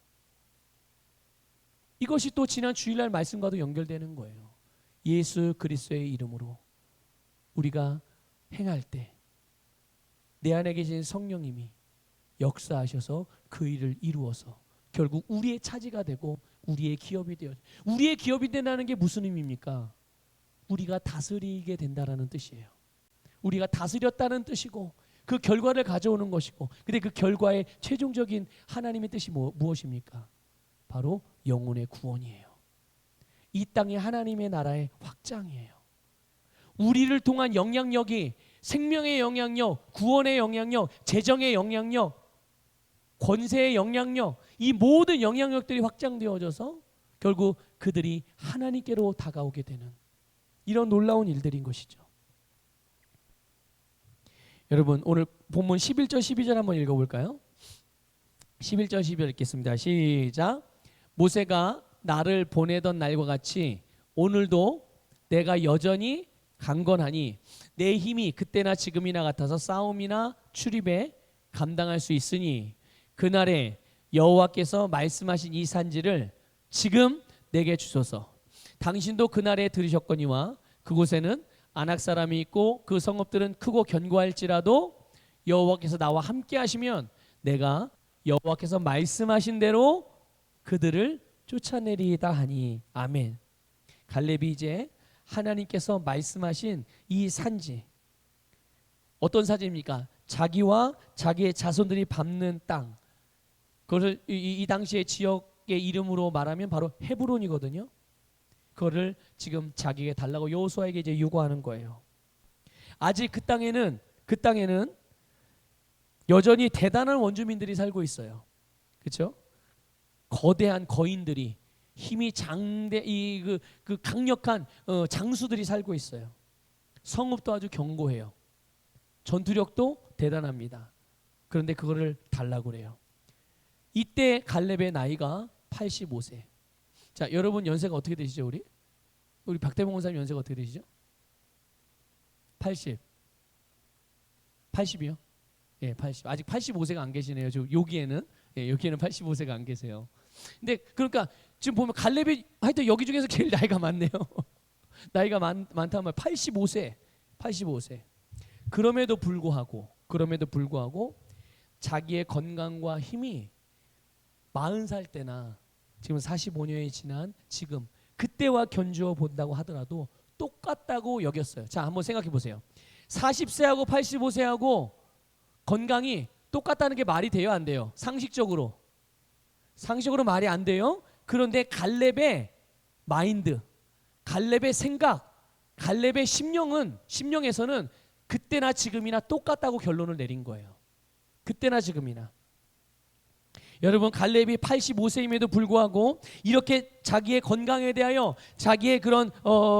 이것이 또 지난 주일날 말씀과도 연결되는 거예요. 예수 그리스도의 이름으로 우리가 행할 때 내 안에 계신 성령님이 역사하셔서 그 일을 이루어서 결국 우리의 차지가 되고 우리의 기업이 되어, 우리의 기업이 된다는 게 무슨 의미입니까? 우리가 다스리게 된다라는 뜻이에요. 우리가 다스렸다는 뜻이고 그 결과를 가져오는 것이고, 근데 그 결과의 최종적인 하나님의 뜻이 무엇입니까? 바로 영혼의 구원이에요. 이 땅이 하나님의 나라의 확장이에요. 우리를 통한 영향력이 생명의 영향력, 구원의 영향력, 재정의 영향력, 권세의 영향력, 이 모든 영향력들이 확장되어져서 결국 그들이 하나님께로 다가오게 되는 이런 놀라운 일들인 것이죠. 여러분 오늘 본문 11절 12절 한번 읽어볼까요? 11절 12절 읽겠습니다. 시작. 모세가 나를 보내던 날과 같이 오늘도 내가 여전히 강건하니 내 힘이 그때나 지금이나 같아서 싸움이나 출입에 감당할 수 있으니 그날에 여호와께서 말씀하신 이 산지를 지금 내게 주소서. 당신도 그날에 들으셨거니와 그곳에는 아낙 사람이 있고 그 성읍들은 크고 견고할지라도 여호와께서 나와 함께 하시면 내가 여호와께서 말씀하신 대로 그들을 쫓아내리이다 하니. 아멘. 갈렙이 이제 하나님께서 말씀하신 이 산지, 어떤 산지입니까? 자기와 자기의 자손들이 밟는 땅, 그것을 이 당시의 지역의 이름으로 말하면 바로 헤브론이거든요. 그거를 지금 자기에게 달라고 여호수아에게 이제 요구하는 거예요. 아직 그 땅에는 여전히 대단한 원주민들이 살고 있어요. 그렇죠? 거대한 거인들이 힘이 그 강력한 장수들이 살고 있어요. 성읍도 아주 견고해요. 전투력도 대단합니다. 그런데 그거를 달라고 그래요. 이때 갈렙의 나이가 85세. 자, 여러분 연세가 어떻게 되시죠? 우리 박대봉 원사님 연세가 어떻게 되시죠? 80이요? 예, 80. 아직 85세가 안 계시네요. 여기에는 85세가 안 계세요. 근데 그러니까 지금 보면 갈렙이 하여튼 여기 중에서 제일 나이가 많네요. 나이가 많다면 85세. 그럼에도 불구하고 자기의 건강과 힘이 40살 때나 지금 45년이 지난 지금 그때와 견주어 본다고 하더라도 똑같다고 여겼어요. 자, 한번 생각해 보세요. 40세하고 85세하고 건강이 똑같다는 게 말이 돼요, 안 돼요? 상식적으로 말이 안 돼요. 그런데 갈렙의 마인드, 갈렙의 생각, 갈렙의 심령에서는 그때나 지금이나 똑같다고 결론을 내린 거예요. 그때나 지금이나. 여러분 갈렙이 85세임에도 불구하고 이렇게 자기의 건강에 대하여 자기의 그런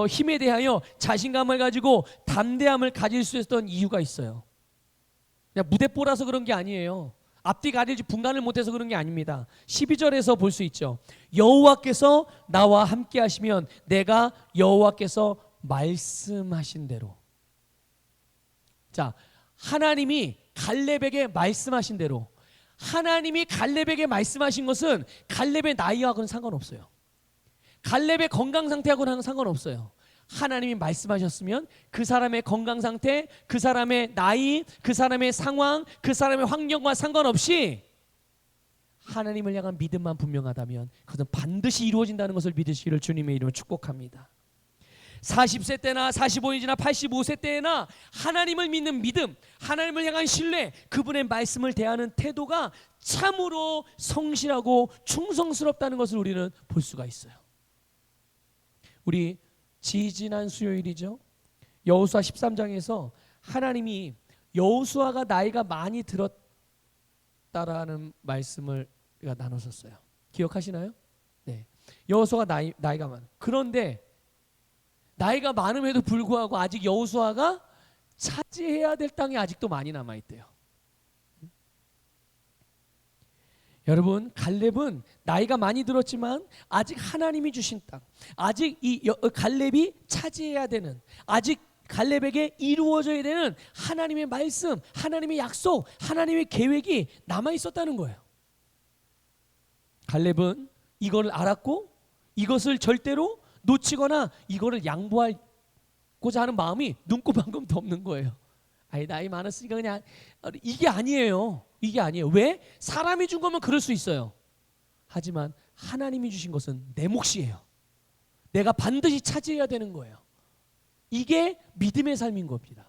힘에 대하여 자신감을 가지고 담대함을 가질 수 있었던 이유가 있어요. 그냥 무대뽀라서 그런 게 아니에요. 앞뒤 가릴지 분간을 못해서 그런 게 아닙니다. 12절에서 볼 수 있죠. 여호와께서 나와 함께 하시면 내가 여호와께서 말씀하신 대로. 자, 하나님이 갈렙에게 말씀하신 대로. 하나님이 갈렙에게 말씀하신 것은 갈렙의 나이하고는 상관없어요. 갈렙의 건강 상태하고는 상관없어요. 하나님이 말씀하셨으면 그 사람의 건강 상태, 그 사람의 나이, 그 사람의 상황, 그 사람의 환경과 상관없이 하나님을 향한 믿음만 분명하다면 그것은 반드시 이루어진다는 것을 믿으시기를 주님의 이름으로 축복합니다. 40세 때나 45년 지나 85세 때나 하나님을 믿는 믿음, 하나님을 향한 신뢰, 그분의 말씀을 대하는 태도가 참으로 성실하고 충성스럽다는 것을 우리는 볼 수가 있어요. 우리 지지난 수요일이죠. 여호수아 13장에서 하나님이 여호수아가 나이가 많이 들었다라는 말씀을 나눴었어요. 기억하시나요? 네. 여호수아가 나이가 많아. 그런데 나이가 많음에도 불구하고 아직 여호수아가 차지해야 될 땅이 아직도 많이 남아 있대요. 여러분 갈렙은 나이가 많이 들었지만 아직 하나님이 주신 땅, 아직 갈렙이 차지해야 되는, 아직 갈렙에게 이루어져야 되는 하나님의 말씀, 하나님의 약속, 하나님의 계획이 남아 있었다는 거예요. 갈렙은 이걸 알았고 이것을 절대로 놓치거나 이거를 양보하고자 하는 마음이 눈꼽만큼도 없는 거예요. 아니 나이 많았으니까 그냥 이게 아니에요. 왜? 사람이 준 거면 그럴 수 있어요. 하지만 하나님이 주신 것은 내 몫이에요. 내가 반드시 차지해야 되는 거예요. 이게 믿음의 삶인 겁니다.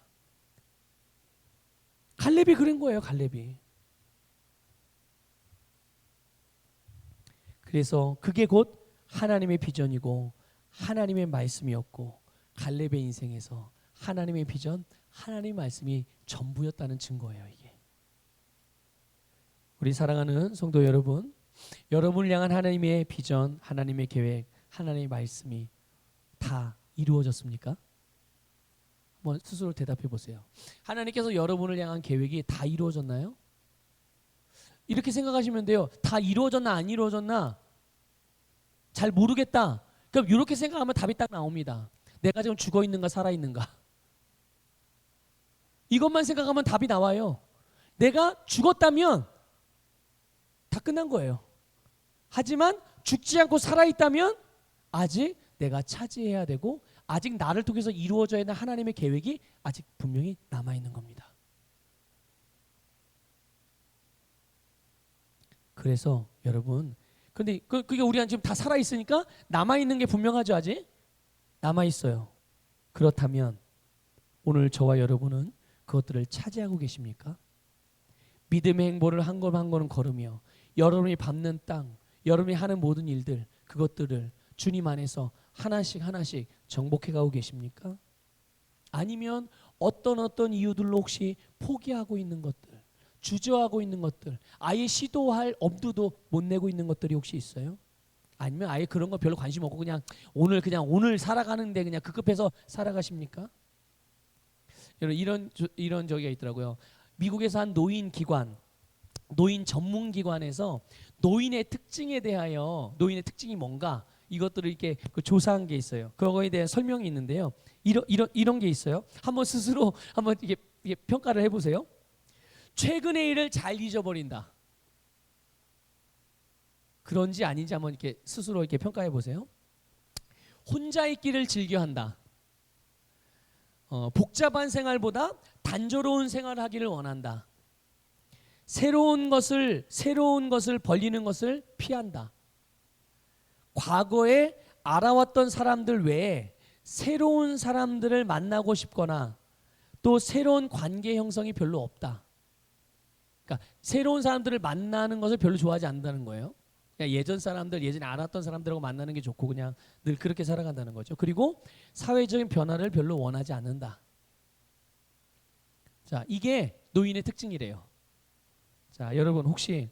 갈렙이 그런 거예요. 갈렙이. 그래서 그게 곧 하나님의 비전이고 하나님의 말씀이었고 갈렙의 인생에서 하나님의 비전, 하나님의 말씀이 전부였다는 증거예요. 이게. 우리 사랑하는 성도 여러분, 여러분을 향한 하나님의 비전, 하나님의 계획, 하나님의 말씀이 다 이루어졌습니까? 한번 스스로 대답해 보세요. 하나님께서 여러분을 향한 계획이 다 이루어졌나요? 이렇게 생각하시면 돼요. 다 이루어졌나 안 이루어졌나 잘 모르겠다. 그럼 이렇게 생각하면 답이 딱 나옵니다. 내가 지금 죽어 있는가 살아 있는가. 이것만 생각하면 답이 나와요. 내가 죽었다면 다 끝난 거예요. 하지만 죽지 않고 살아 있다면 아직 내가 차지해야 되고 아직 나를 통해서 이루어져야 하는 하나님의 계획이 아직 분명히 남아 있는 겁니다. 그래서 여러분, 근데 그게 우리가 지금 다 살아 있으니까 남아 있는 게 분명하죠. 아직 남아 있어요. 그렇다면 오늘 저와 여러분은 그것들을 차지하고 계십니까? 믿음의 행보를 한 걸음 한 걸음 걸으며 여러분이 밟는 땅, 여러분이 하는 모든 일들, 그것들을 주님 안에서 하나씩 하나씩 정복해 가고 계십니까? 아니면 어떤 이유들로 혹시 포기하고 있는 것들, 주저하고 있는 것들, 아예 시도할 엄두도 못 내고 있는 것들이 혹시 있어요? 아니면 아예 그런 거 별로 관심 없고 그냥 오늘 살아가는데 그냥 급급해서 살아가십니까? 여러분 이런 저기가 있더라고요. 미국에서 한 노인 전문 기관에서 노인의 특징에 대하여 노인의 특징이 뭔가 이것들을 이렇게 조사한 게 있어요. 그거에 대한 설명이 있는데요. 이런 게 있어요. 한번 스스로 한번 이게 평가를 해보세요. 최근의 일을 잘 잊어버린다. 그런지 아닌지 한번 이렇게 스스로 이렇게 평가해 보세요. 혼자 있기를 즐겨한다. 복잡한 생활보다 단조로운 생활을 하기를 원한다. 새로운 것을 벌리는 것을 피한다. 과거에 알아왔던 사람들 외에 새로운 사람들을 만나고 싶거나 또 새로운 관계 형성이 별로 없다. 그러니까 새로운 사람들을 만나는 것을 별로 좋아하지 않는다는 거예요. 그냥 예전 사람들, 예전에 알았던 사람들하고 만나는 게 좋고 그냥 늘 그렇게 살아간다는 거죠. 그리고 사회적인 변화를 별로 원하지 않는다. 자, 이게 노인의 특징이래요. 자, 여러분 혹시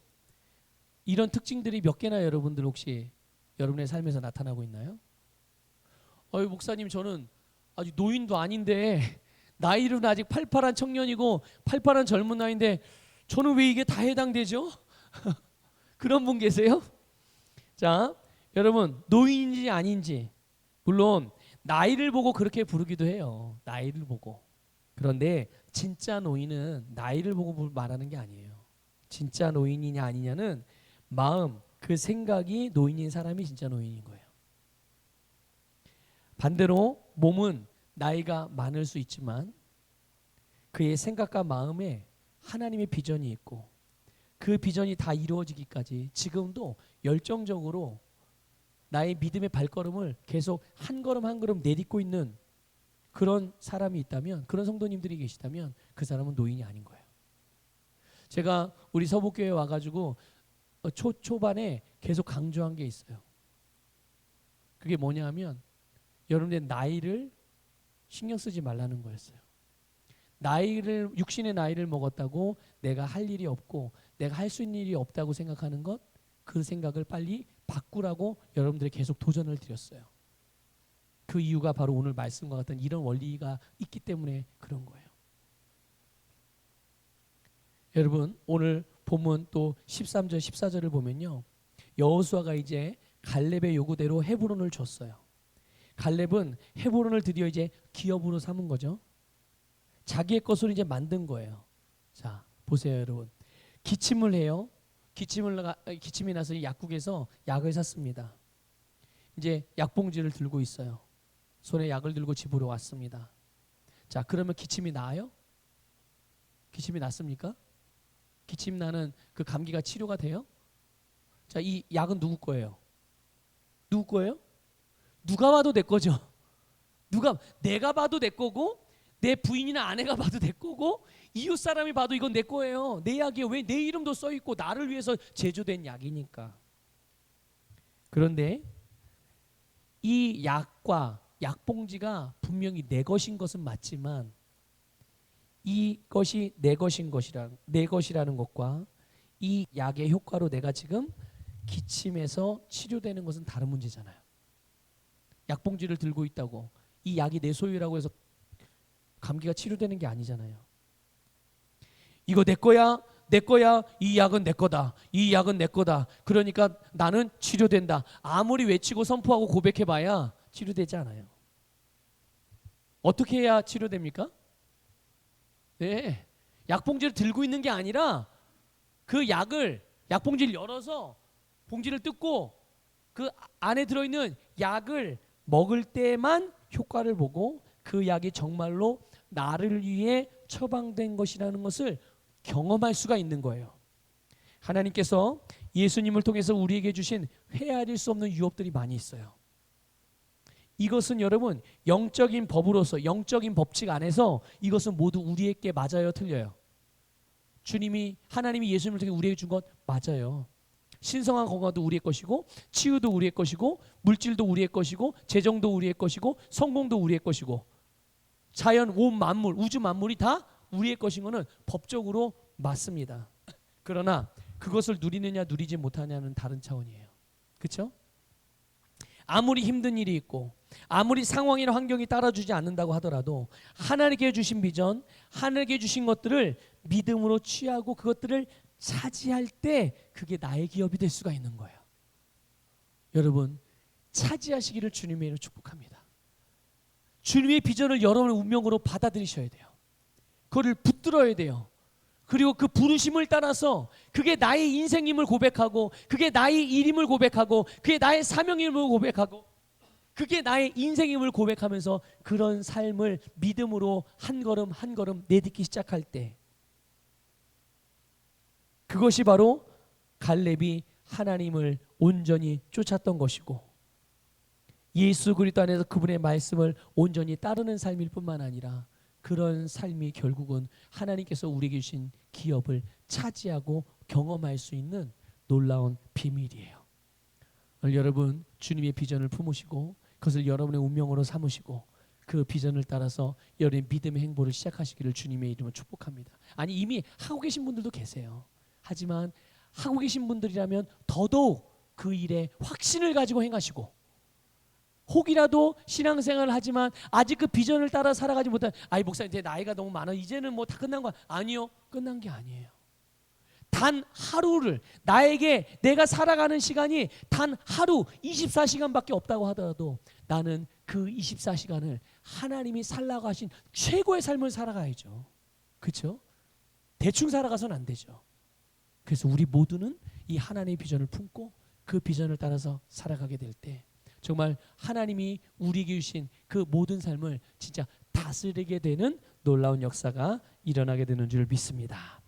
이런 특징들이 몇 개나 여러분들 혹시 여러분의 삶에서 나타나고 있나요? 목사님 저는 아직 노인도 아닌데 나이는 아직 팔팔한 청년이고 팔팔한 젊은 나이인데 저는 왜 이게 다 해당되죠? 그런 분 계세요? 자, 여러분 노인인지 아닌지 물론 나이를 보고 그렇게 부르기도 해요. 나이를 보고. 그런데 진짜 노인은 나이를 보고 말하는 게 아니에요. 진짜 노인이냐 아니냐는 마음, 그 생각이 노인인 사람이 진짜 노인인 거예요. 반대로 몸은 나이가 많을 수 있지만 그의 생각과 마음에 하나님의 비전이 있고 그 비전이 다 이루어지기까지 지금도 열정적으로 나의 믿음의 발걸음을 계속 한 걸음 한 걸음 내딛고 있는 그런 사람이 있다면, 그런 성도님들이 계시다면 그 사람은 노인이 아닌 거예요. 제가 우리 서북교회에 와가지고 초반에 계속 강조한 게 있어요. 그게 뭐냐 하면 여러분의 나이를 신경 쓰지 말라는 거였어요. 육신의 나이를 먹었다고 내가 할 일이 없고 내가 할 수 있는 일이 없다고 생각하는 것, 그 생각을 빨리 바꾸라고 여러분들이 계속 도전을 드렸어요. 그 이유가 바로 오늘 말씀과 같은 이런 원리가 있기 때문에 그런 거예요. 여러분 오늘 본문 또 13절 14절을 보면요, 여호수아가 이제 갈렙의 요구대로 헤브론을 줬어요. 갈렙은 헤브론을 드디어 이제 기업으로 삼은 거죠. 자기의 것으로 이제 만든 거예요. 자, 보세요, 여러분. 기침을 해요. 기침이 나서 약국에서 약을 샀습니다. 이제 약봉지를 들고 있어요. 손에 약을 들고 집으로 왔습니다. 자, 그러면 기침이 나요? 기침이 났습니까? 기침 나는 그 감기가 치료가 돼요? 자, 이 약은 누구 거예요? 누구 거예요? 누가 봐도 내 거죠. 내가 봐도 내 거고 내 부인이나 아내가 봐도 내 거고 이웃 사람이 봐도 이건 내 거예요. 내 약이에요. 왜? 내 이름도 써 있고 나를 위해서 제조된 약이니까. 그런데 이 약과 약봉지가 분명히 내 것인 것은 맞지만 이것이 내 것이라는 것과 이 약의 효과로 내가 지금 기침해서 치료되는 것은 다른 문제잖아요. 약봉지를 들고 있다고 이 약이 내 소유라고 해서 감기가 치료되는 게 아니잖아요. 이거 내 거야, 내 거야. 이 약은 내 거다. 이 약은 내 거다. 그러니까 나는 치료된다. 아무리 외치고 선포하고 고백해봐야 치료되지 않아요. 어떻게 해야 치료됩니까? 네, 약봉지를 들고 있는 게 아니라 그 약봉지를 열어서 봉지를 뜯고 그 안에 들어있는 약을 먹을 때만 효과를 보고 그 약이 정말로 나를 위해 처방된 것이라는 것을 경험할 수가 있는 거예요. 하나님께서 예수님을 통해서 우리에게 주신 헤아릴 수 없는 유업들이 많이 있어요. 이것은 여러분 영적인 법으로서 영적인 법칙 안에서 이것은 모두 우리에게 맞아요, 틀려요? 하나님이 예수님을 통해 우리에게 준 것 맞아요. 신성한 건강도 우리의 것이고 치유도 우리의 것이고 물질도 우리의 것이고 재정도 우리의 것이고 성공도 우리의 것이고 자연 온 만물 우주 만물이 다 우리의 것인 것은 법적으로 맞습니다. 그러나 그것을 누리느냐 누리지 못하냐는 다른 차원이에요. 그렇죠? 아무리 힘든 일이 있고 아무리 상황이나 환경이 따라주지 않는다고 하더라도 하나님께 주신 비전, 하나님께 주신 것들을 믿음으로 취하고 그것들을 차지할 때 그게 나의 기업이 될 수가 있는 거예요. 여러분 차지하시기를 주님의 이름으로 축복합니다. 주님의 비전을 여러분의 운명으로 받아들이셔야 돼요. 그거를 붙들어야 돼요. 그리고 그 부르심을 따라서 그게 나의 인생임을 고백하고 그게 나의 일임을 고백하고 그게 나의 사명임을 고백하고 그게 나의 인생임을 고백하면서 그런 삶을 믿음으로 한 걸음 한 걸음 내딛기 시작할 때 그것이 바로 갈렙이 하나님을 온전히 쫓았던 것이고 예수 그리스도 안에서 그분의 말씀을 온전히 따르는 삶일 뿐만 아니라 그런 삶이 결국은 하나님께서 우리에게 주신 기업을 차지하고 경험할 수 있는 놀라운 비밀이에요. 오늘 여러분 주님의 비전을 품으시고 그것을 여러분의 운명으로 삼으시고 그 비전을 따라서 여러분의 믿음의 행보를 시작하시기를 주님의 이름으로 축복합니다. 아니 이미 하고 계신 분들도 계세요. 하지만 하고 계신 분들이라면 더더욱 그 일에 확신을 가지고 행하시고 혹이라도 신앙생활을 하지만 아직 그 비전을 따라 살아가지 못한 아이 목사님 내 나이가 너무 많아 이제는 뭐 다 끝난 거야. 아니요, 끝난 게 아니에요. 단 하루를 나에게 내가 살아가는 시간이 단 하루 24시간밖에 없다고 하더라도 나는 그 24시간을 하나님이 살라고 하신 최고의 삶을 살아가야죠. 그렇죠? 대충 살아가서는 안 되죠. 그래서 우리 모두는 이 하나님의 비전을 품고 그 비전을 따라서 살아가게 될 때 정말 하나님이 우리에게 주신 그 모든 삶을 진짜 다스리게 되는 놀라운 역사가 일어나게 되는 줄 믿습니다.